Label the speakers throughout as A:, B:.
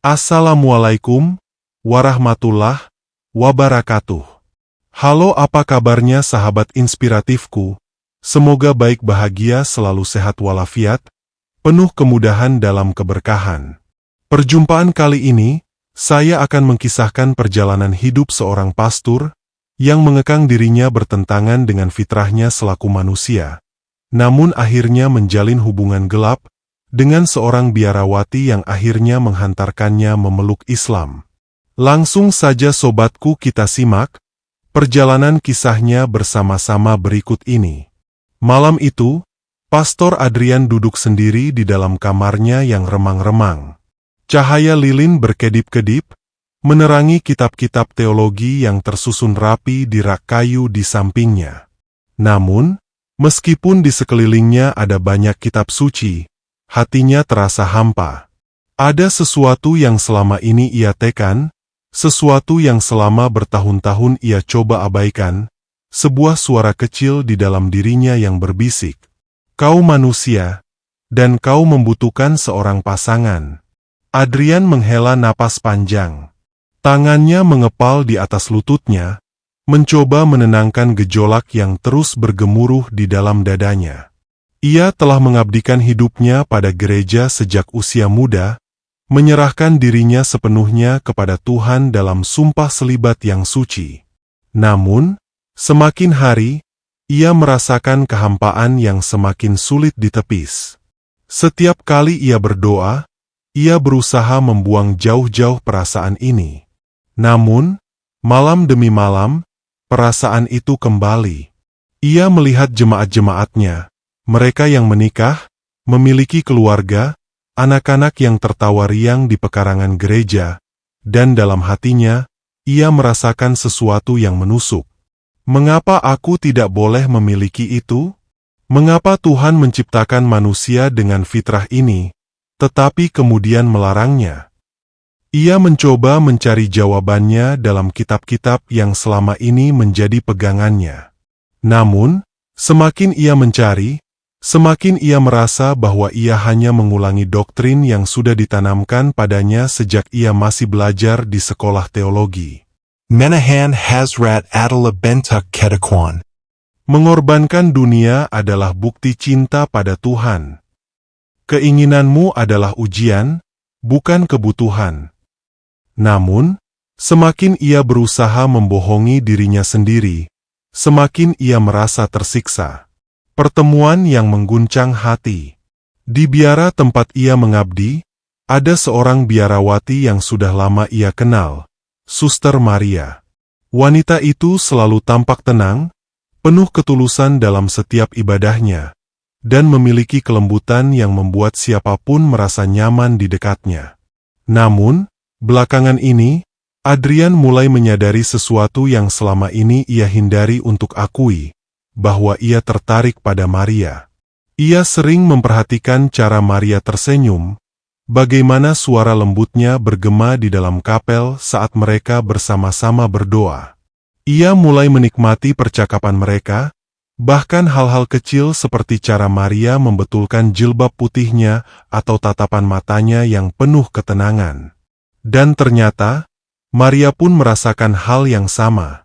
A: Assalamualaikum warahmatullahi wabarakatuh. Halo, apa kabarnya sahabat inspiratifku? Semoga baik, bahagia, selalu sehat walafiat, penuh kemudahan dalam keberkahan. Perjumpaan kali ini, saya akan mengkisahkan perjalanan hidup seorang pastor yang mengekang dirinya bertentangan dengan fitrahnya selaku manusia, namun akhirnya menjalin hubungan gelap dengan seorang biarawati yang akhirnya menghantarkannya memeluk Islam. Langsung saja sobatku, kita simak perjalanan kisahnya bersama-sama berikut ini. Malam itu, Pastor Adrian duduk sendiri di dalam kamarnya yang remang-remang. Cahaya lilin berkedip-kedip menerangi kitab-kitab teologi yang tersusun rapi di rak kayu di sampingnya. Namun, meskipun di sekelilingnya ada banyak kitab suci, hatinya terasa hampa. Ada sesuatu yang selama ini ia tekan, sesuatu yang selama bertahun-tahun ia coba abaikan, sebuah suara kecil di dalam dirinya yang berbisik, "Kau manusia, dan kau membutuhkan seorang pasangan." Adrian menghela napas panjang. Tangannya mengepal di atas lututnya, mencoba menenangkan gejolak yang terus bergemuruh di dalam dadanya. Ia telah mengabdikan hidupnya pada gereja sejak usia muda, menyerahkan dirinya sepenuhnya kepada Tuhan dalam sumpah selibat yang suci. Namun, semakin hari, ia merasakan kehampaan yang semakin sulit ditepis. Setiap kali ia berdoa, ia berusaha membuang jauh-jauh perasaan ini. Namun, malam demi malam, perasaan itu kembali. Ia melihat jemaat-jemaatnya, mereka yang menikah, memiliki keluarga, anak-anak yang tertawa riang di pekarangan gereja, dan dalam hatinya, ia merasakan sesuatu yang menusuk. Mengapa aku tidak boleh memiliki itu? Mengapa Tuhan menciptakan manusia dengan fitrah ini, tetapi kemudian melarangnya? Ia mencoba mencari jawabannya dalam kitab-kitab yang selama ini menjadi pegangannya. Namun, semakin ia mencari, semakin ia merasa bahwa ia hanya mengulangi doktrin yang sudah ditanamkan padanya sejak ia masih belajar di sekolah teologi.
B: Menahan Hazrat adalah bentuk ketakwaan.
A: Mengorbankan dunia adalah bukti cinta pada Tuhan. Keinginanmu adalah ujian, bukan kebutuhan. Namun, semakin ia berusaha membohongi dirinya sendiri, semakin ia merasa tersiksa. Pertemuan yang mengguncang hati. Di biara tempat ia mengabdi, ada seorang biarawati yang sudah lama ia kenal, Suster Maria. Wanita itu selalu tampak tenang, penuh ketulusan dalam setiap ibadahnya, dan memiliki kelembutan yang membuat siapapun merasa nyaman di dekatnya. Namun, belakangan ini, Adrian mulai menyadari sesuatu yang selama ini ia hindari untuk akui, bahwa ia tertarik pada Maria. Ia sering memperhatikan cara Maria tersenyum, bagaimana suara lembutnya bergema di dalam kapel saat mereka bersama-sama berdoa. Ia mulai menikmati percakapan mereka, bahkan hal-hal kecil seperti cara Maria membetulkan jilbab putihnya atau tatapan matanya yang penuh ketenangan. Dan ternyata, Maria pun merasakan hal yang sama.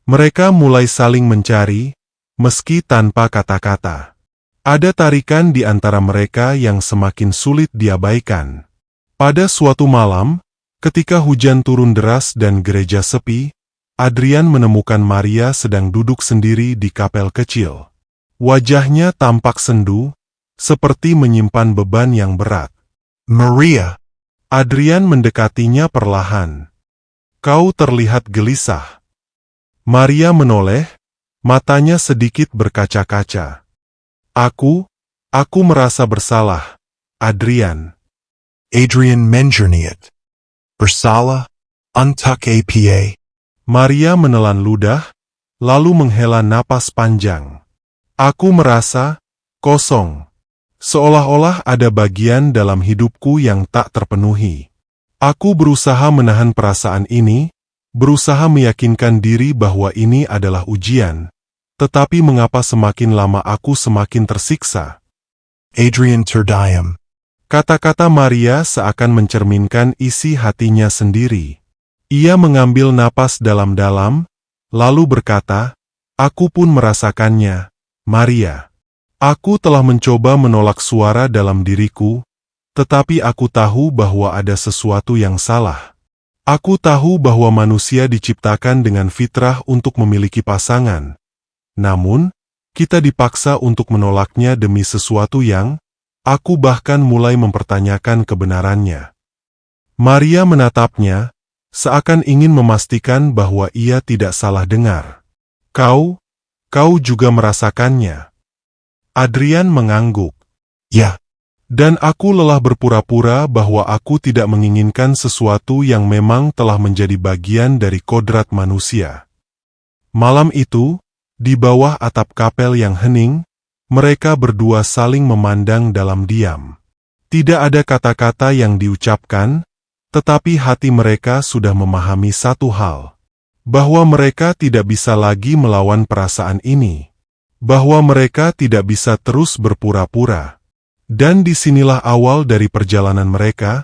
A: Mereka mulai saling mencari, meski tanpa kata-kata. Ada tarikan di antara mereka yang semakin sulit diabaikan. Pada suatu malam, ketika hujan turun deras dan gereja sepi, Adrian menemukan Maria sedang duduk sendiri di kapel kecil. Wajahnya tampak sendu, seperti menyimpan beban yang berat.
B: Maria.
A: Adrian mendekatinya perlahan. "Kau terlihat gelisah." Maria menoleh, matanya sedikit berkaca-kaca. Aku merasa bersalah, Adrian."
B: Adrian menjerniat. Bersalah, untuk apa?
A: Maria menelan ludah, lalu menghela napas panjang. "Aku merasa kosong. Seolah-olah ada bagian dalam hidupku yang tak terpenuhi. Aku berusaha menahan perasaan ini, berusaha meyakinkan diri bahwa ini adalah ujian, tetapi mengapa semakin lama aku semakin tersiksa?"
B: Adrian terdiam.
A: Kata-kata Maria seakan mencerminkan isi hatinya sendiri. Ia mengambil napas dalam-dalam, lalu berkata, "Aku pun merasakannya, Maria. Aku telah mencoba menolak suara dalam diriku, tetapi aku tahu bahwa ada sesuatu yang salah. Aku tahu bahwa manusia diciptakan dengan fitrah untuk memiliki pasangan. Namun, kita dipaksa untuk menolaknya demi sesuatu yang, aku bahkan mulai mempertanyakan kebenarannya." Maria menatapnya, seakan ingin memastikan bahwa ia tidak salah dengar. Kau juga merasakannya." Adrian mengangguk.
B: "Ya."
A: Dan aku lelah berpura-pura bahwa aku tidak menginginkan sesuatu yang memang telah menjadi bagian dari kodrat manusia. Malam itu, di bawah atap kapel yang hening, mereka berdua saling memandang dalam diam. Tidak ada kata-kata yang diucapkan, tetapi hati mereka sudah memahami satu hal. Bahwa mereka tidak bisa lagi melawan perasaan ini. Bahwa mereka tidak bisa terus berpura-pura. Dan disinilah awal dari perjalanan mereka,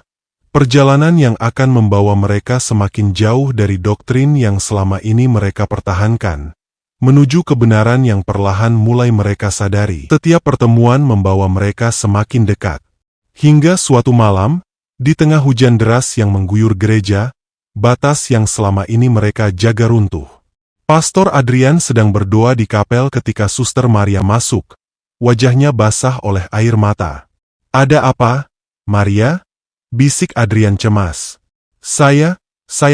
A: perjalanan yang akan membawa mereka semakin jauh dari doktrin yang selama ini mereka pertahankan, menuju kebenaran yang perlahan mulai mereka sadari. Setiap pertemuan membawa mereka semakin dekat. Hingga suatu malam, di tengah hujan deras yang mengguyur gereja, batas yang selama ini mereka jaga runtuh. Pastor Adrian sedang berdoa di kapel ketika Suster Maria masuk. Wajahnya basah oleh air mata. "Ada apa, Maria?" bisik Adrian cemas. Saya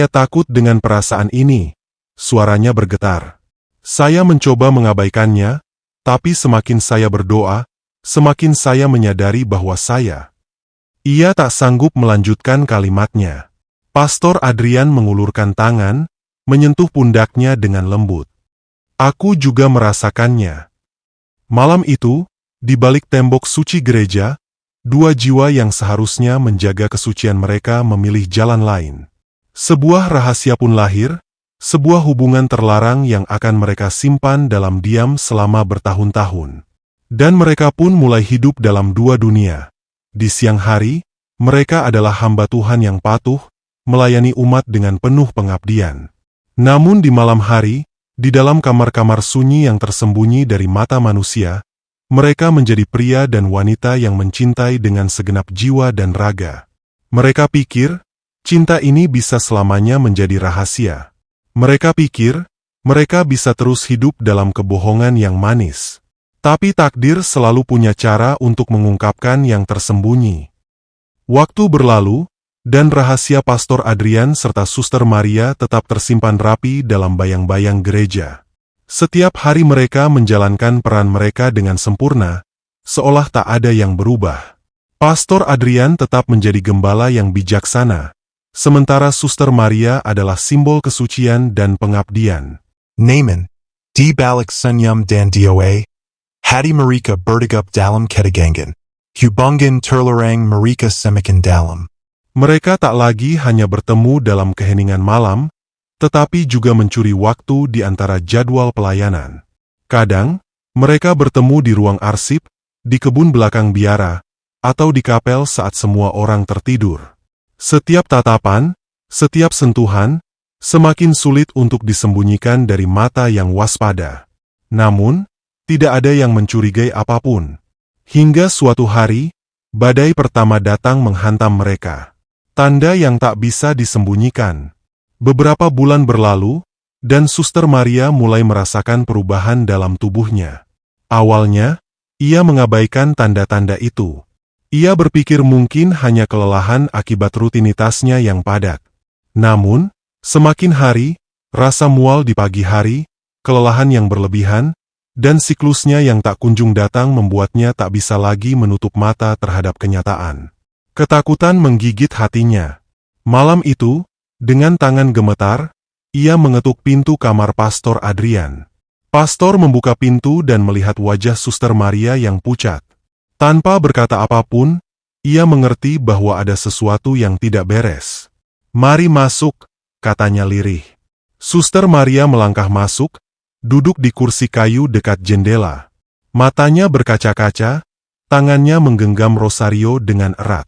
A: takut dengan perasaan ini." Suaranya bergetar. "Saya mencoba mengabaikannya, tapi semakin saya berdoa, semakin saya menyadari bahwa saya..." Ia tak sanggup melanjutkan kalimatnya. Pastor Adrian mengulurkan tangan, menyentuh pundaknya dengan lembut. "Aku juga merasakannya." Malam itu, di balik tembok suci gereja, dua jiwa yang seharusnya menjaga kesucian mereka memilih jalan lain. Sebuah rahasia pun lahir, sebuah hubungan terlarang yang akan mereka simpan dalam diam selama bertahun-tahun. Dan mereka pun mulai hidup dalam dua dunia. Di siang hari, mereka adalah hamba Tuhan yang patuh, melayani umat dengan penuh pengabdian. Namun di malam hari, di dalam kamar-kamar sunyi yang tersembunyi dari mata manusia, mereka menjadi pria dan wanita yang mencintai dengan segenap jiwa dan raga. Mereka pikir, cinta ini bisa selamanya menjadi rahasia. Mereka pikir, mereka bisa terus hidup dalam kebohongan yang manis. Tapi takdir selalu punya cara untuk mengungkapkan yang tersembunyi. Waktu berlalu, dan rahasia Pastor Adrian serta Suster Maria tetap tersimpan rapi dalam bayang-bayang gereja. Setiap hari mereka menjalankan peran mereka dengan sempurna, seolah tak ada yang berubah. Pastor Adrian tetap menjadi gembala yang bijaksana, sementara Suster Maria adalah simbol kesucian dan pengabdian.
B: Naaman, di balik senyum dan doa, hati mereka berdegup dalam ketegangan. Hubungan terlarang mereka semakin dalam.
A: Mereka tak lagi hanya bertemu dalam keheningan malam, tetapi juga mencuri waktu di antara jadwal pelayanan. Kadang, mereka bertemu di ruang arsip, di kebun belakang biara, atau di kapel saat semua orang tertidur. Setiap tatapan, setiap sentuhan, semakin sulit untuk disembunyikan dari mata yang waspada. Namun, tidak ada yang mencurigai apapun. Hingga suatu hari, badai pertama datang menghantam mereka. Tanda yang tak bisa disembunyikan. Beberapa bulan berlalu, dan Suster Maria mulai merasakan perubahan dalam tubuhnya. Awalnya, ia mengabaikan tanda-tanda itu. Ia berpikir mungkin hanya kelelahan akibat rutinitasnya yang padat. Namun, semakin hari, rasa mual di pagi hari, kelelahan yang berlebihan, dan siklusnya yang tak kunjung datang membuatnya tak bisa lagi menutup mata terhadap kenyataan. Ketakutan menggigit hatinya. Malam itu, dengan tangan gemetar, ia mengetuk pintu kamar Pastor Adrian. Pastor membuka pintu dan melihat wajah Suster Maria yang pucat. Tanpa berkata apapun, ia mengerti bahwa ada sesuatu yang tidak beres. "Mari masuk," katanya lirih. Suster Maria melangkah masuk, duduk di kursi kayu dekat jendela. Matanya berkaca-kaca, Tangannya menggenggam rosario dengan erat.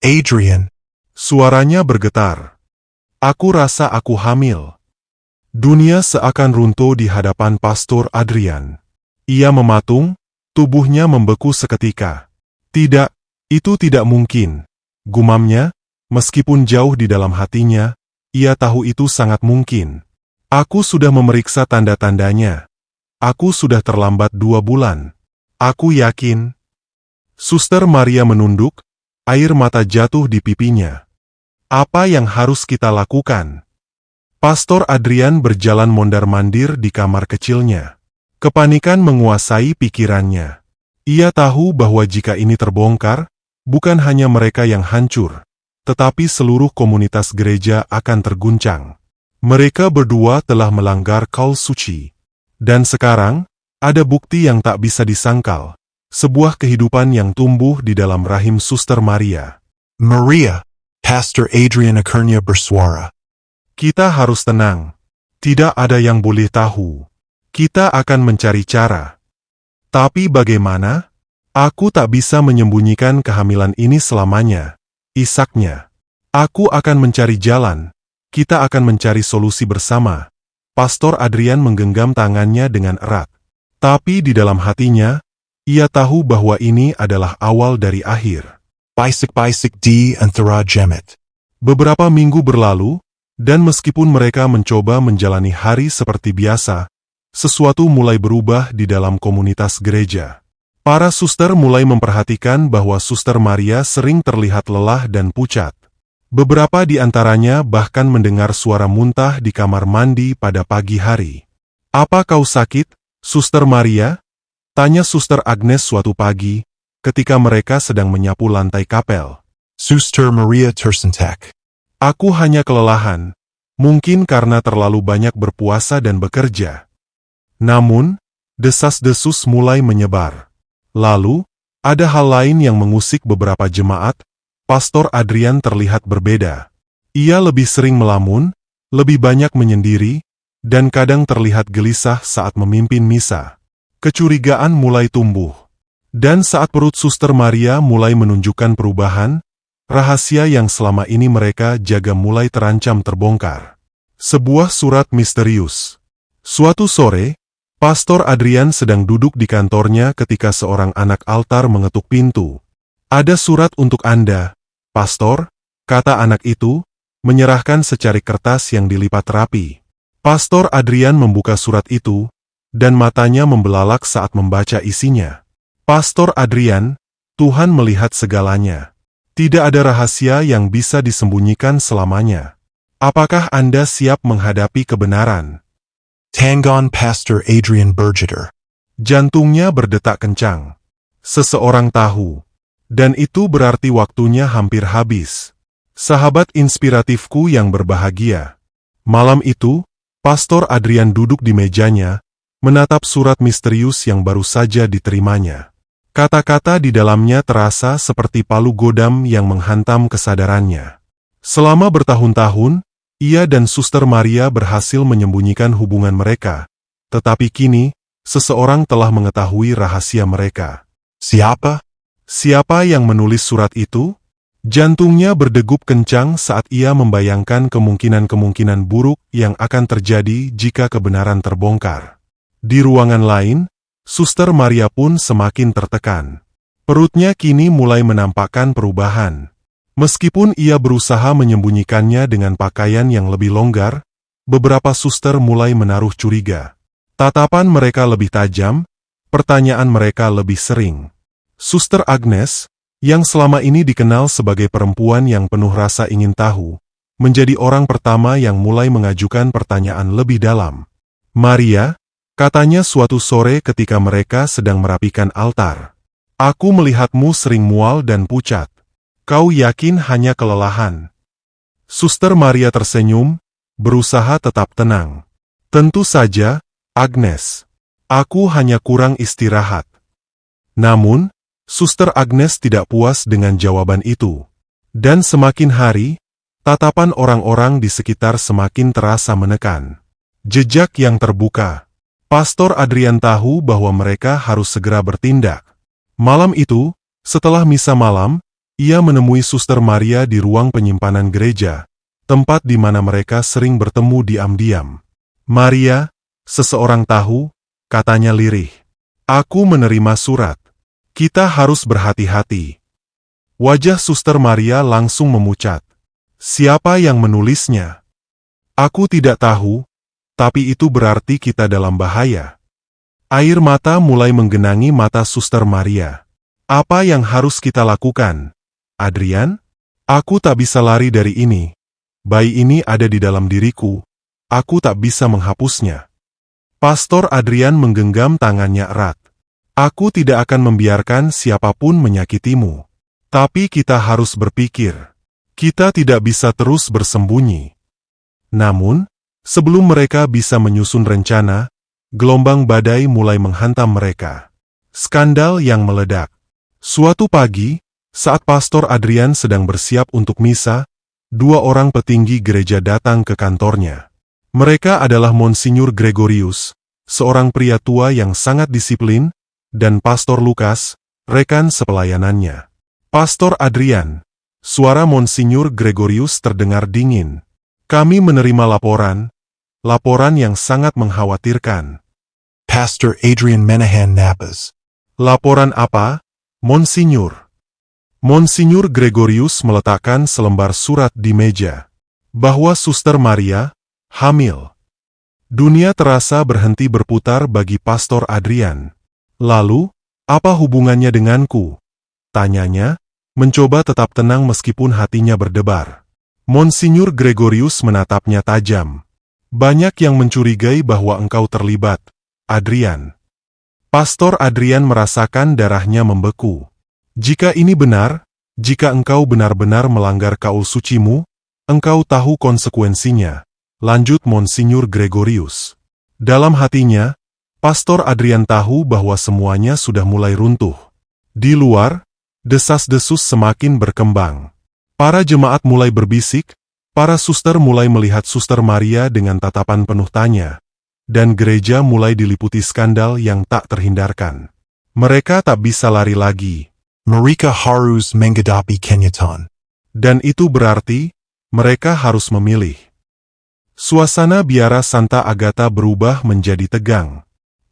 B: Adrian,
A: Suaranya bergetar. Aku rasa aku hamil. Dunia seakan runtuh di hadapan Pastor Adrian. Ia mematung, tubuhnya membeku seketika. Tidak, itu tidak mungkin. Gumamnya, meskipun jauh di dalam hatinya, ia tahu itu sangat mungkin. Aku sudah memeriksa tanda-tandanya. Aku sudah terlambat 2 bulan. Aku yakin. Suster Maria menunduk, air mata jatuh di pipinya. Apa yang harus kita lakukan? Pastor Adrian berjalan mondar-mandir di kamar kecilnya. Kepanikan menguasai pikirannya. Ia tahu bahwa jika ini terbongkar, bukan hanya mereka yang hancur, tetapi seluruh komunitas gereja akan terguncang. Mereka berdua telah melanggar kaul suci. Dan sekarang, ada bukti yang tak bisa disangkal. Sebuah kehidupan yang tumbuh di dalam rahim Suster Maria.
B: Maria, Pastor Adrian akhirnya bersuara.
A: Kita harus tenang. Tidak ada yang boleh tahu. Kita akan mencari cara. Tapi bagaimana? Aku tak bisa menyembunyikan kehamilan ini selamanya. Isaknya. Aku akan mencari jalan. Kita akan mencari solusi bersama. Pastor Adrian menggenggam tangannya dengan erat. Tapi di dalam hatinya, ia tahu bahwa ini adalah awal dari akhir.
B: Bisik-bisik di antara jemaat.
A: Beberapa minggu berlalu, dan meskipun mereka mencoba menjalani hari seperti biasa, sesuatu mulai berubah di dalam komunitas gereja. Para suster mulai memperhatikan bahwa Suster Maria sering terlihat lelah dan pucat. Beberapa di antaranya bahkan mendengar suara muntah di kamar mandi pada pagi hari. "Apa kau sakit, Suster Maria?" tanya Suster Agnes suatu pagi, ketika mereka sedang menyapu lantai kapel.
B: Suster Maria tersentak.
A: "Aku hanya kelelahan, mungkin karena terlalu banyak berpuasa dan bekerja." Namun, desas-desus mulai menyebar. Lalu, ada hal lain yang mengusik beberapa jemaat. Pastor Adrian terlihat berbeda. Ia lebih sering melamun, lebih banyak menyendiri, dan kadang terlihat gelisah saat memimpin misa. Kecurigaan mulai tumbuh. Dan saat perut Suster Maria mulai menunjukkan perubahan, rahasia yang selama ini mereka jaga mulai terancam terbongkar. Sebuah surat misterius. Suatu sore, Pastor Adrian sedang duduk di kantornya ketika seorang anak altar mengetuk pintu. "Ada surat untuk Anda, Pastor," kata anak itu, menyerahkan secari kertas yang dilipat rapi. Pastor Adrian membuka surat itu, dan matanya membelalak saat membaca isinya. "Pastor Adrian, Tuhan melihat segalanya. Tidak ada rahasia yang bisa disembunyikan selamanya. Apakah Anda siap menghadapi kebenaran?"
B: Tanggon Pastor Adrian bergetar.
A: Jantungnya berdetak kencang. Seseorang tahu. Dan itu berarti waktunya hampir habis. Sahabat inspiratifku yang berbahagia. Malam itu, Pastor Adrian duduk di mejanya, menatap surat misterius yang baru saja diterimanya. Kata-kata di dalamnya terasa seperti palu godam yang menghantam kesadarannya. Selama bertahun-tahun, ia dan Suster Maria berhasil menyembunyikan hubungan mereka, tetapi kini, seseorang telah mengetahui rahasia mereka.
B: Siapa?
A: Siapa yang menulis surat itu? Jantungnya berdegup kencang saat ia membayangkan kemungkinan-kemungkinan buruk yang akan terjadi jika kebenaran terbongkar. Di ruangan lain, Suster Maria pun semakin tertekan. Perutnya kini mulai menampakkan perubahan. Meskipun ia berusaha menyembunyikannya dengan pakaian yang lebih longgar, beberapa suster mulai menaruh curiga. Tatapan mereka lebih tajam, pertanyaan mereka lebih sering. Suster Agnes, yang selama ini dikenal sebagai perempuan yang penuh rasa ingin tahu, menjadi orang pertama yang mulai mengajukan pertanyaan lebih dalam. "Maria," katanya suatu sore ketika mereka sedang merapikan altar, "aku melihatmu sering mual dan pucat. Kau yakin hanya kelelahan?" Suster Maria tersenyum, berusaha tetap tenang. "Tentu saja, Agnes. Aku hanya kurang istirahat." Namun, Suster Agnes tidak puas dengan jawaban itu. Dan semakin hari, tatapan orang-orang di sekitar semakin terasa menekan. Jejak yang terbuka. Pastor Adrian tahu bahwa mereka harus segera bertindak. Malam itu, Setelah misa malam, ia menemui Suster Maria di ruang penyimpanan gereja, tempat di mana mereka sering bertemu diam-diam. "Maria, seseorang tahu," katanya lirih. "Aku menerima surat. Kita harus berhati-hati." Wajah Suster Maria langsung memucat. "Siapa yang menulisnya?" "Aku tidak tahu, tapi itu berarti kita dalam bahaya." Air mata mulai menggenangi mata Suster Maria. "Apa yang harus kita lakukan, Adrian? Aku tak bisa lari dari ini. Bayi ini ada di dalam diriku. Aku tak bisa menghapusnya." Pastor Adrian menggenggam tangannya erat. "Aku tidak akan membiarkan siapapun menyakitimu. Tapi kita harus berpikir. Kita tidak bisa terus bersembunyi." Namun, sebelum mereka bisa menyusun rencana, gelombang badai mulai menghantam mereka. Skandal yang meledak. Suatu pagi, saat Pastor Adrian sedang bersiap untuk misa, 2 orang petinggi gereja datang ke kantornya. Mereka adalah Monsinyur Gregorius, seorang pria tua yang sangat disiplin, dan Pastor Lukas, rekan sepelayanannya. "Pastor Adrian," suara Monsinyur Gregorius terdengar dingin. "Kami menerima laporan yang sangat mengkhawatirkan."
B: Pastor Adrian Menahan Napas.
A: "Laporan apa, Monsinyur?" Monsinyur Gregorius meletakkan selembar surat di meja. "Bahwa Suster Maria hamil." Dunia terasa berhenti berputar bagi Pastor Adrian. "Lalu, apa hubungannya denganku?" tanyanya, mencoba tetap tenang meskipun hatinya berdebar. Monsinyur Gregorius menatapnya tajam. "Banyak yang mencurigai bahwa engkau terlibat, Adrian." Pastor Adrian merasakan darahnya membeku. "Jika ini benar, jika engkau benar-benar melanggar kaul sucimu, engkau tahu konsekuensinya," lanjut Monsinyur Gregorius. Dalam hatinya, Pastor Adrian tahu bahwa semuanya sudah mulai runtuh. Di luar, desas-desus semakin berkembang. Para jemaat mulai berbisik, para suster mulai melihat Suster Maria dengan tatapan penuh tanya, dan gereja mulai diliputi skandal yang tak terhindarkan. Mereka tak bisa lari lagi.
B: Marika harus menghadapi kenyataan.
A: Dan itu berarti, mereka harus memilih. Suasana biara Santa Agatha berubah menjadi tegang.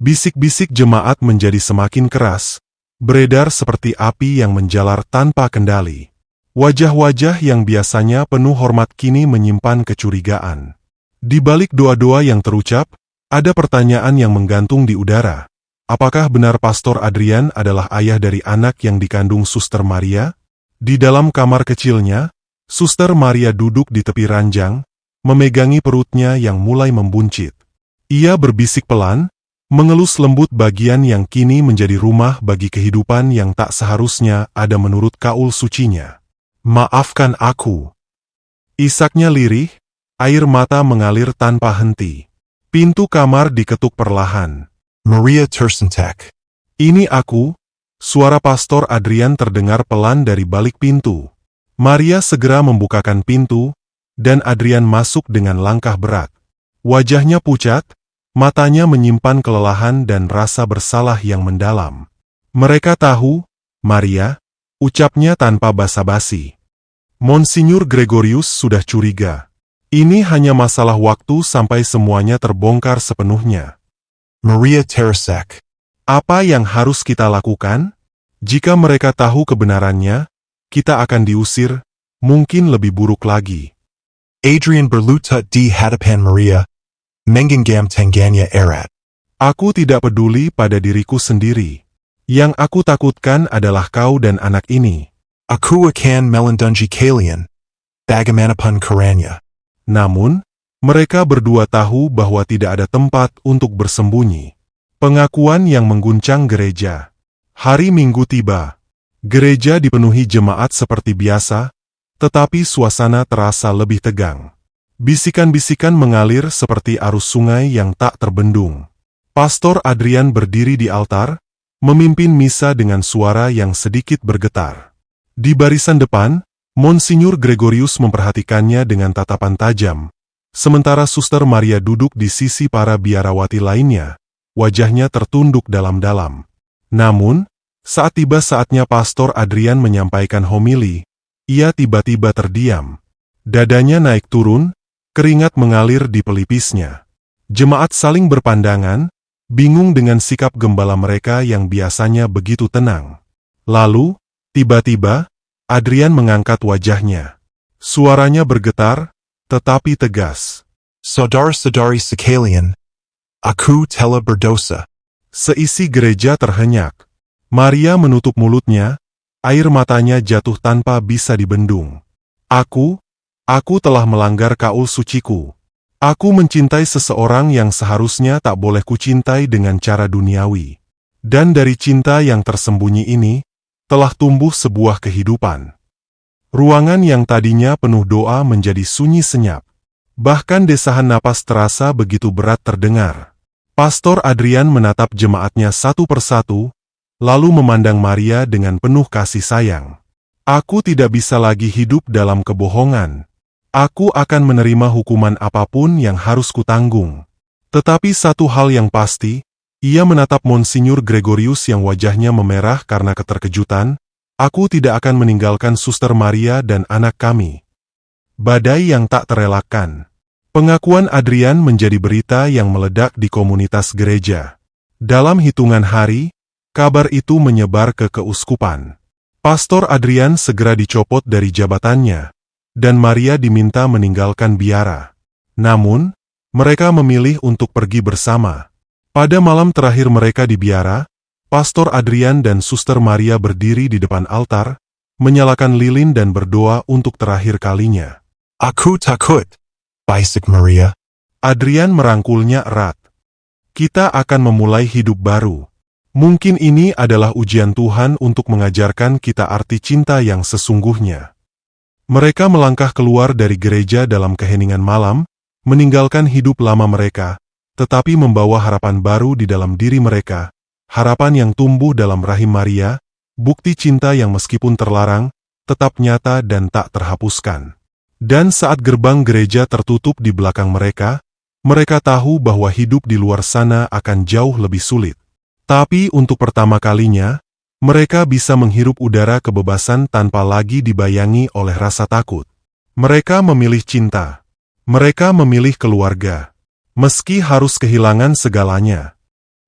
A: Bisik-bisik jemaat menjadi semakin keras, beredar seperti api yang menjalar tanpa kendali. Wajah-wajah yang biasanya penuh hormat kini menyimpan kecurigaan. Di balik doa-doa yang terucap, ada pertanyaan yang menggantung di udara. Apakah benar Pastor Adrian adalah ayah dari anak yang dikandung Suster Maria? Di dalam kamar kecilnya, Suster Maria duduk di tepi ranjang, memegangi perutnya yang mulai membuncit. Ia berbisik pelan, mengelus lembut bagian yang kini menjadi rumah bagi kehidupan yang tak seharusnya ada menurut kaul sucinya. "Maafkan aku." Isaknya lirih, air mata mengalir tanpa henti. Pintu kamar diketuk perlahan.
B: Maria tersentak.
A: "Ini aku," suara Pastor Adrian terdengar pelan dari balik pintu. Maria segera membukakan pintu, dan Adrian masuk dengan langkah berat. Wajahnya pucat, matanya menyimpan kelelahan dan rasa bersalah yang mendalam. "Mereka tahu, Maria," ucapnya tanpa basa-basi. Monsinyur Gregorius sudah curiga. Ini hanya masalah waktu sampai semuanya terbongkar sepenuhnya.
B: Maria tersesak.
A: "Apa yang harus kita lakukan? Jika mereka tahu kebenarannya, kita akan diusir, mungkin lebih buruk lagi."
B: Adrian berlutut di hadapan Maria, menggenggam tangannya erat.
A: "Aku tidak peduli pada diriku sendiri. Yang aku takutkan adalah kau dan anak ini."
B: Aku akan melindungi kalian, bagaimanapun caranya.
A: Namun, mereka berdua tahu bahwa tidak ada tempat untuk bersembunyi. Pengakuan yang mengguncang gereja. Hari Minggu tiba. Gereja dipenuhi jemaat seperti biasa, tetapi suasana terasa lebih tegang. Bisikan-bisikan mengalir seperti arus sungai yang tak terbendung. Pastor Adrian berdiri di altar, memimpin misa dengan suara yang sedikit bergetar. Di barisan depan, Monsinyur Gregorius memperhatikannya dengan tatapan tajam, sementara Suster Maria duduk di sisi para biarawati lainnya, wajahnya tertunduk dalam-dalam. Namun, Saat tiba saatnya Pastor Adrian menyampaikan homili, ia tiba-tiba terdiam. Dadanya naik turun, keringat mengalir di pelipisnya. Jemaat saling berpandangan, bingung dengan sikap gembala mereka yang biasanya begitu tenang. Lalu, tiba-tiba, Adrian mengangkat wajahnya. Suaranya bergetar, tetapi tegas.
B: Saudara-saudari sekalian, aku telah berdosa.
A: Seisi gereja terhenyak. Maria menutup mulutnya, air matanya jatuh tanpa bisa dibendung. Aku telah melanggar kaul suciku. Aku mencintai seseorang yang seharusnya tak boleh kucintai dengan cara duniawi. Dan dari cinta yang tersembunyi ini, telah tumbuh sebuah kehidupan. Ruangan yang tadinya penuh doa menjadi sunyi senyap. Bahkan desahan napas terasa begitu berat terdengar. Pastor Adrian menatap jemaatnya satu persatu, lalu memandang Maria dengan penuh kasih sayang. Aku tidak bisa lagi hidup dalam kebohongan. Aku akan menerima hukuman apapun yang harus kutanggung. Tetapi satu hal yang pasti, ia menatap Monsinyur Gregorius yang wajahnya memerah karena keterkejutan. Aku tidak akan meninggalkan Suster Maria dan anak kami. Badai yang tak terelakkan. Pengakuan Adrian menjadi berita yang meledak di komunitas gereja. Dalam hitungan hari, kabar itu menyebar ke keuskupan. Pastor Adrian segera dicopot dari jabatannya, dan Maria diminta meninggalkan biara. Namun, mereka memilih untuk pergi bersama. Pada malam terakhir mereka di biara, Pastor Adrian dan Suster Maria berdiri di depan altar, menyalakan lilin dan berdoa untuk terakhir kalinya.
B: Aku takut, Bisik Maria.
A: Adrian merangkulnya erat. Kita akan memulai hidup baru. Mungkin ini adalah ujian Tuhan untuk mengajarkan kita arti cinta yang sesungguhnya. Mereka melangkah keluar dari gereja dalam keheningan malam, meninggalkan hidup lama mereka, tetapi membawa harapan baru di dalam diri mereka, harapan yang tumbuh dalam rahim Maria, bukti cinta yang meskipun terlarang, tetap nyata dan tak terhapuskan. Dan saat gerbang gereja tertutup di belakang mereka, mereka tahu bahwa hidup di luar sana akan jauh lebih sulit. Tapi untuk pertama kalinya, mereka bisa menghirup udara kebebasan tanpa lagi dibayangi oleh rasa takut. Mereka memilih cinta. Mereka memilih keluarga. Meski harus kehilangan segalanya.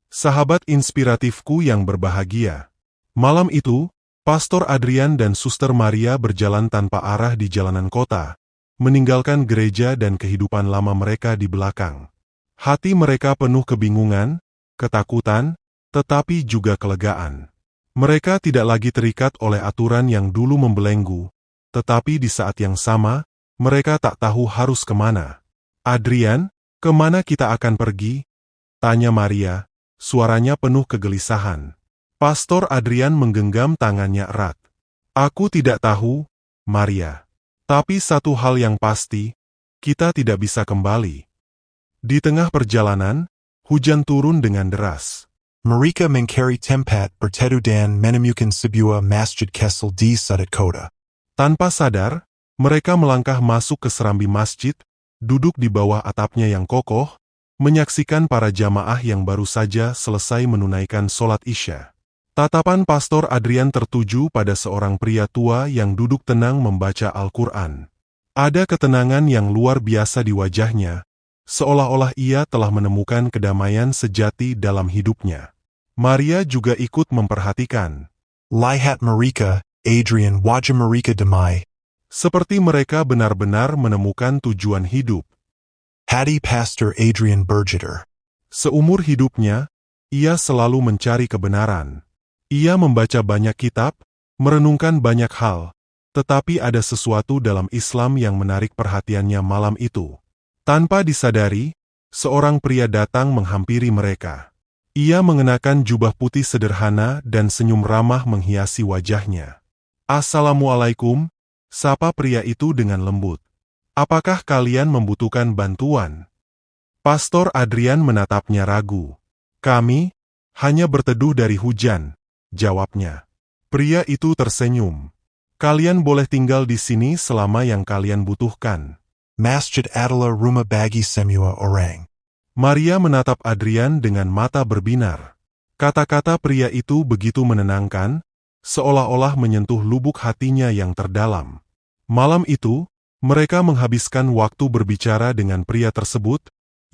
A: Sahabat inspiratifku yang berbahagia. Malam itu, Pastor Adrian dan Suster Maria berjalan tanpa arah di jalanan kota, meninggalkan gereja dan kehidupan lama mereka di belakang. Hati mereka penuh kebingungan, ketakutan, tetapi juga kelegaan. Mereka tidak lagi terikat oleh aturan yang dulu membelenggu, tetapi di saat yang sama, mereka tak tahu harus kemana. Adrian, kemana kita akan pergi? Tanya Maria, suaranya penuh kegelisahan. Pastor Adrian menggenggam tangannya erat. Aku tidak tahu, Maria. Tapi satu hal yang pasti, kita tidak bisa kembali. Di tengah perjalanan, hujan turun dengan deras.
B: Mereka mencari tempat berteduh dan menemukan sebuah masjid kecil di Sudut Kota.
A: Tanpa sadar, mereka melangkah masuk ke serambi masjid, duduk di bawah atapnya yang kokoh, menyaksikan para jamaah yang baru saja selesai menunaikan sholat Isya. Tatapan Pastor Adrian tertuju pada seorang pria tua yang duduk tenang membaca Al-Quran. Ada ketenangan yang luar biasa di wajahnya, seolah-olah ia telah menemukan kedamaian sejati dalam hidupnya. Maria juga ikut memperhatikan.
B: Lihat mereka, Adrian wajah mereka damai.
A: Seperti mereka benar-benar menemukan tujuan hidup.
B: Hati Pastor Adrian bergetar.
A: Seumur hidupnya, ia selalu mencari kebenaran. Ia membaca banyak kitab, merenungkan banyak hal, tetapi ada sesuatu dalam Islam yang menarik perhatiannya malam itu. Tanpa disadari, seorang pria datang menghampiri mereka. Ia mengenakan jubah putih sederhana dan senyum ramah menghiasi wajahnya. Assalamualaikum, sapa pria itu dengan lembut. Apakah kalian membutuhkan bantuan? Pastor Adrian menatapnya ragu. Kami hanya berteduh dari hujan, jawabnya. Pria itu tersenyum. Kalian boleh tinggal di sini selama yang kalian butuhkan.
B: Masjid adalah rumah bagi semua orang.
A: Maria menatap Adrian dengan mata berbinar. Kata-kata pria itu begitu menenangkan, seolah-olah menyentuh lubuk hatinya yang terdalam. Malam itu, mereka menghabiskan waktu berbicara dengan pria tersebut,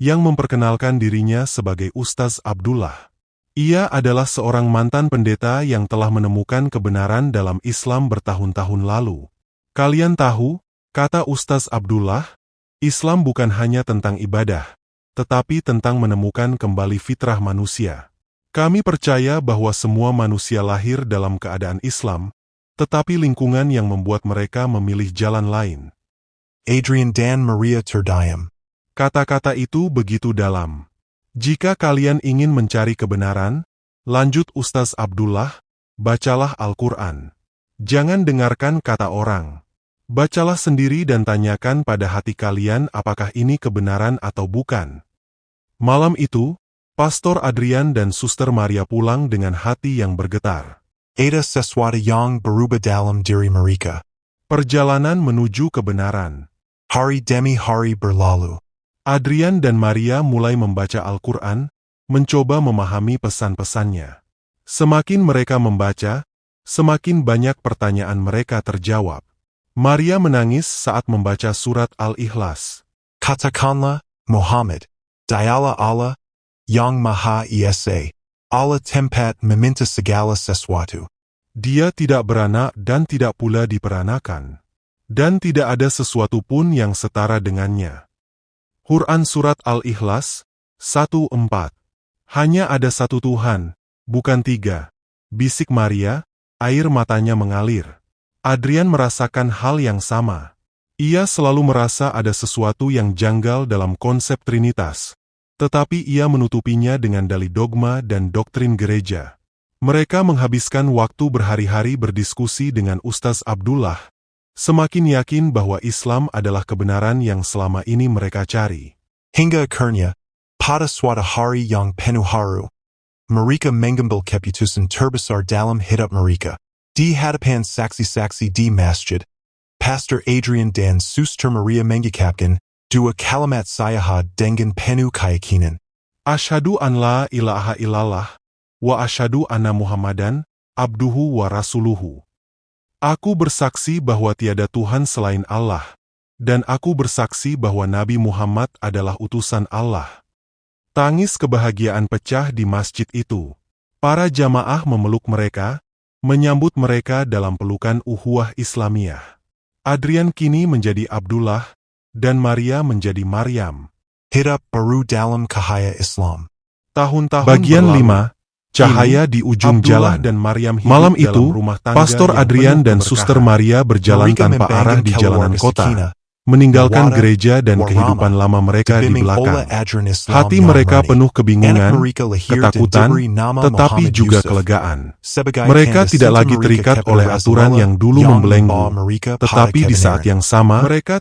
A: yang memperkenalkan dirinya sebagai Ustaz Abdullah. Ia adalah seorang mantan pendeta yang telah menemukan kebenaran dalam Islam bertahun-tahun lalu. Kalian tahu, kata Ustaz Abdullah, Islam bukan hanya tentang ibadah, tetapi tentang menemukan kembali fitrah manusia. Kami percaya bahwa semua manusia lahir dalam keadaan Islam, tetapi lingkungan yang membuat mereka memilih jalan lain.
B: Adrian Dan Maria Terdayam.
A: Kata-kata itu begitu dalam. Jika kalian ingin mencari kebenaran, lanjut Ustaz Abdullah, bacalah Al-Quran. Jangan dengarkan kata orang. Bacalah sendiri dan tanyakan pada hati kalian apakah ini kebenaran atau bukan. Malam itu, Pastor Adrian dan Suster Maria pulang dengan hati yang bergetar.
B: Ada sesuatu yang berubah dalam diri mereka.
A: Perjalanan menuju kebenaran.
B: Hari demi hari berlalu.
A: Adrian dan Maria mulai membaca Al-Quran, mencoba memahami pesan-pesannya. Semakin mereka membaca, semakin banyak pertanyaan mereka terjawab. Maria menangis saat membaca surat Al-Ikhlas.
B: Katakanlah, Muhammad, dialah Allah, yang Maha Esa, Allah tempat meminta segala sesuatu.
A: Dia tidak beranak dan tidak pula diperanakan. Dan tidak ada sesuatu pun yang setara dengannya. Quran Surat Al-Ikhlas, 1:4. Hanya ada satu Tuhan, bukan tiga. Bisik Maria, air matanya mengalir. Adrian merasakan hal yang sama. Ia selalu merasa ada sesuatu yang janggal dalam konsep Trinitas. Tetapi ia menutupinya dengan dalih dogma dan doktrin gereja. Mereka menghabiskan waktu berhari-hari berdiskusi dengan Ustaz Abdullah, semakin yakin bahwa Islam adalah kebenaran yang selama ini mereka cari.
B: Hingga akhirnya, pada suatu hari yang penuh haru, mereka mengambil keputusan terbesar dalam hidup mereka. Di hadapan saksi-saksi di masjid, Pastor Adrian dan Suster Maria mengungkapkan dua kalimat syahadat dengan penuh keyakinan.
A: Asyhadu an la ilaha illallah, wa asyhadu anna Muhammadan, abduhu wa rasuluhu. Aku bersaksi bahwa tiada Tuhan selain Allah, dan aku bersaksi bahwa Nabi Muhammad adalah utusan Allah. Tangis kebahagiaan pecah di masjid itu. Para jamaah memeluk mereka, menyambut mereka dalam pelukan ukhuwah Islamiyah. Adrian kini menjadi Abdullah, dan Maria menjadi Maryam.
B: Hidup baru dalam cahaya Islam.
A: Tahun-tahun Bagian 5, Cahaya di ujung jalan. Dan Maryam hidup
B: Malam
A: dalam
B: itu,
A: rumah tangga
B: Pastor
A: yang
B: Adrian
A: penuh
B: dan
A: keberkahan.
B: Suster Maria berjalan
A: Mereka
B: tanpa
A: membangun
B: arah di jalanan
A: keluarga
B: kota,
A: Sakina, meninggalkan
B: Wara,
A: gereja dan
B: Warama,
A: kehidupan lama mereka di
B: Dibiming
A: belakang.
B: oleh Adrian Islam
A: Hati
B: yang
A: mereka
B: murni.
A: penuh kebingungan,
B: Anak mereka lahir dan
A: ketakutan,
B: diberi nama
A: tetapi
B: Muhammad
A: juga
B: Yusuf.
A: kelegaan.
B: Sebagai
A: Mereka
B: tanda
A: tidak
B: Santa
A: lagi
B: Maria
A: terikat
B: kepada
A: oleh aturan
B: Rasulullah
A: yang dulu
B: yang
A: membelenggu,
B: membawa mereka pada
A: tetapi di saat
B: kebenaran.
A: yang sama,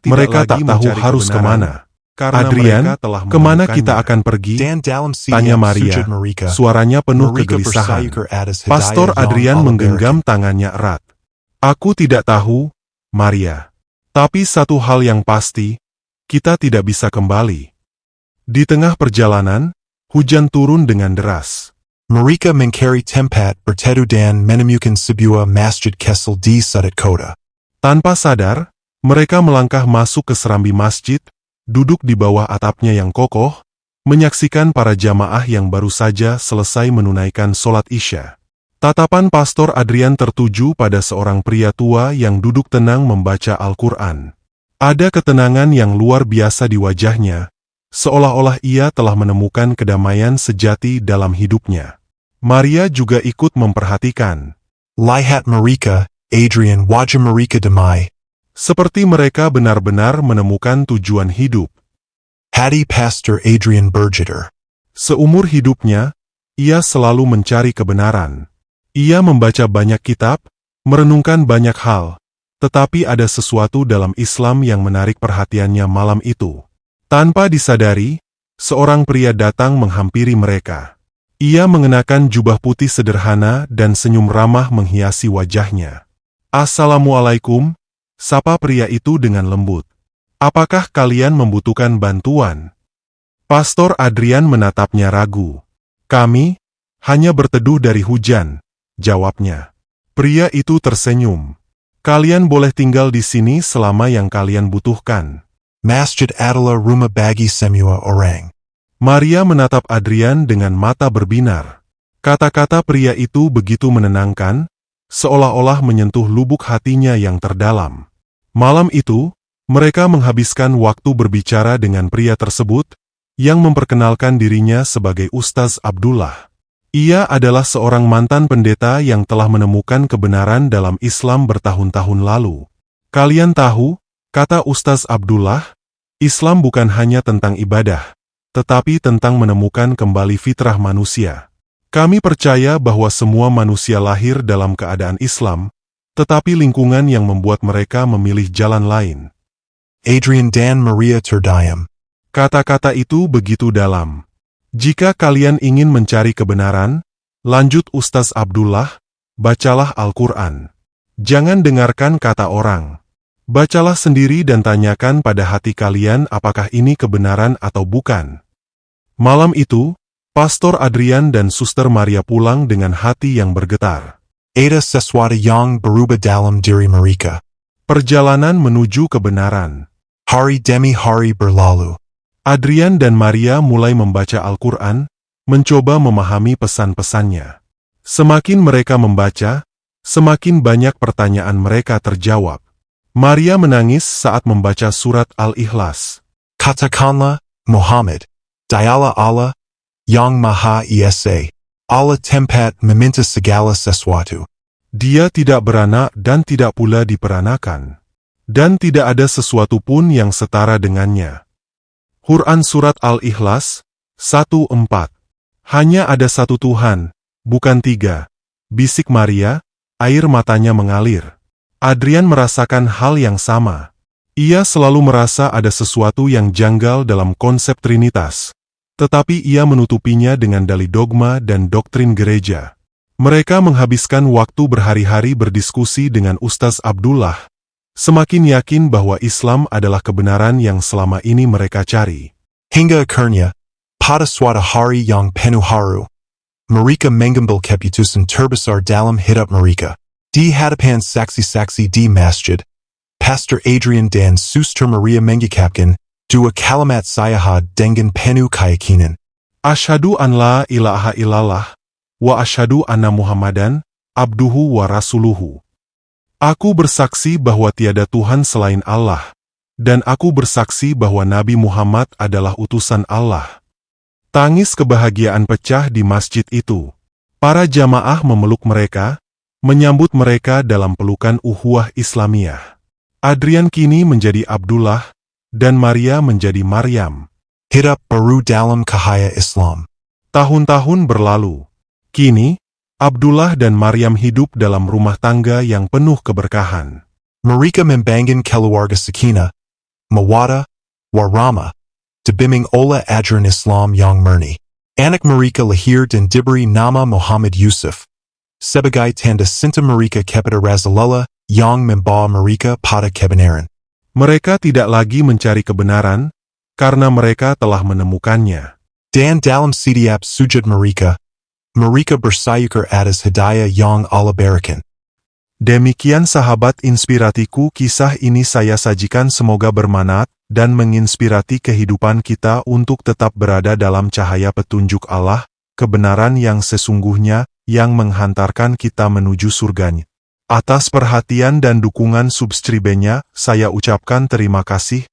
A: mereka tak tahu harus kemana. Karena Adrian, mereka telah
B: menemukannya.
A: kemana kita akan pergi?
B: Dan dalam
A: Tanya
B: siang
A: Maria,
B: sujud mereka,
A: suaranya penuh
B: mereka
A: kegelisahan.
B: bersayukur atas hidayah
A: Pastor
B: yang
A: Adrian
B: Allah
A: menggenggam
B: berikan.
A: tangannya erat. Aku tidak tahu, Maria. Tapi satu hal yang pasti, kita tidak bisa kembali. Di tengah perjalanan, hujan turun dengan deras.
B: Mereka mencari tempat berteduh dan menemukan sebuah masjid kecil di Sudut Kota.
A: Tanpa sadar, mereka melangkah masuk ke serambi masjid, duduk di bawah atapnya yang kokoh, menyaksikan para jamaah yang baru saja selesai menunaikan sholat Isya. Tatapan Pastor Adrian tertuju pada seorang pria tua yang duduk tenang membaca Al-Quran. Ada ketenangan yang luar biasa di wajahnya, seolah-olah ia telah menemukan kedamaian sejati dalam hidupnya. Maria juga ikut memperhatikan.
B: Lihat mereka, Adrian, wajah mereka damai.
A: Seperti mereka benar-benar menemukan tujuan hidup.
B: Hati Pastor Adrian bergetar.
A: Seumur hidupnya, ia selalu mencari kebenaran. Ia membaca banyak kitab, merenungkan banyak hal, tetapi ada sesuatu dalam Islam yang menarik perhatiannya malam itu. Tanpa disadari, seorang pria datang menghampiri mereka. Ia mengenakan jubah putih sederhana dan senyum ramah menghiasi wajahnya. Assalamualaikum, sapa pria itu dengan lembut. Apakah kalian membutuhkan bantuan? Pastor Adrian menatapnya ragu. Kami, Hanya berteduh dari hujan, jawabnya. Pria itu tersenyum. Kalian boleh tinggal di sini selama yang kalian butuhkan.
B: Masjid adalah rumah bagi semua orang.
A: Maria menatap Adrian dengan mata berbinar. Kata-kata pria itu begitu menenangkan, seolah-olah menyentuh lubuk hatinya yang terdalam. Malam itu, mereka menghabiskan waktu berbicara dengan pria tersebut, yang memperkenalkan dirinya sebagai Ustaz Abdullah. Ia adalah seorang mantan pendeta yang telah menemukan kebenaran dalam Islam bertahun-tahun lalu. Kalian tahu, kata Ustaz Abdullah, Islam bukan hanya tentang ibadah, tetapi tentang menemukan kembali fitrah manusia. Kami percaya bahwa semua manusia lahir dalam keadaan Islam, tetapi lingkungan yang membuat mereka memilih jalan lain.
B: Adrian dan Maria terdiam.
A: Kata-kata itu begitu dalam. Jika kalian ingin mencari kebenaran, lanjut Ustaz Abdullah, bacalah Al-Quran. Jangan dengarkan kata orang. Bacalah sendiri dan tanyakan pada hati kalian apakah ini kebenaran atau bukan. Malam itu, Pastor Adrian dan Suster Maria pulang dengan hati yang bergetar.
B: Ada sesuatu yang berubah dalam diri mereka.
A: Perjalanan menuju kebenaran.
B: Hari demi hari berlalu.
A: Adrian dan Maria mulai membaca Al-Quran, mencoba memahami pesan-pesannya. Semakin mereka membaca, semakin banyak pertanyaan mereka terjawab. Maria menangis saat membaca surat Al-Ikhlas.
B: Katakanlah, Muhammad, dialah Allah, yang Maha Esa. Allah tempat meminta segala sesuatu.
A: Dia tidak beranak dan tidak pula diperanakan. Dan tidak ada sesuatu pun yang setara dengannya. Quran Surat Al-Ikhlas, 1:4. Hanya ada satu Tuhan, bukan tiga. Bisik Maria, air matanya mengalir. Adrian merasakan hal yang sama. Ia selalu merasa ada sesuatu yang janggal dalam konsep Trinitas. Tetapi ia menutupinya dengan dalih dogma dan doktrin gereja. Mereka menghabiskan waktu berhari-hari berdiskusi dengan Ustaz Abdullah, semakin yakin bahwa Islam adalah kebenaran yang selama ini mereka cari.
B: Hingga akhirnya, pada suatu hari yang penuh haru, mereka mengambil keputusan terbesar dalam hidup mereka. Di hadapan saksi-saksi di masjid, Pastor Adrian dan Suster Maria mengucapkan dua kalimat syahadat dengan penuh keyakinan.
A: Asyhadu an la ilaha illallah, wa asyhadu anna Muhammadan, abduhu wa rasuluhu. Aku bersaksi bahwa tiada Tuhan selain Allah, dan aku bersaksi bahwa Nabi Muhammad adalah utusan Allah. Tangis kebahagiaan pecah di masjid itu. Para jamaah memeluk mereka, menyambut mereka dalam pelukan ukhuwah Islamiyah. Adrian kini menjadi Abdullah, dan Maria menjadi Maryam.
B: Hidup baru dalam cahaya Islam.
A: Tahun-tahun berlalu. Kini, Abdullah dan Maryam hidup dalam rumah tangga yang penuh keberkahan.
B: Mereka membangun keluarga sakinah, mawaddah, warahmah, dibimbing oleh ajaran Islam yang murni. Anak mereka lahir dan diberi nama Muhammad Yusuf, sebagai tanda cinta mereka kepada Rasulullah yang membawa mereka pada kebenaran.
A: Mereka tidak lagi mencari kebenaran, karena mereka telah menemukannya.
B: Dan dalam setiap sujud mereka bersyukur atas hidayah yang Allah berikan.
A: Demikian sahabat inspiratiku, kisah ini saya sajikan semoga bermanfaat dan menginspirasi kehidupan kita untuk tetap berada dalam cahaya petunjuk Allah, kebenaran yang sesungguhnya, yang menghantarkan kita menuju surganya. Atas perhatian dan dukungan subscribe-nya, saya ucapkan terima kasih.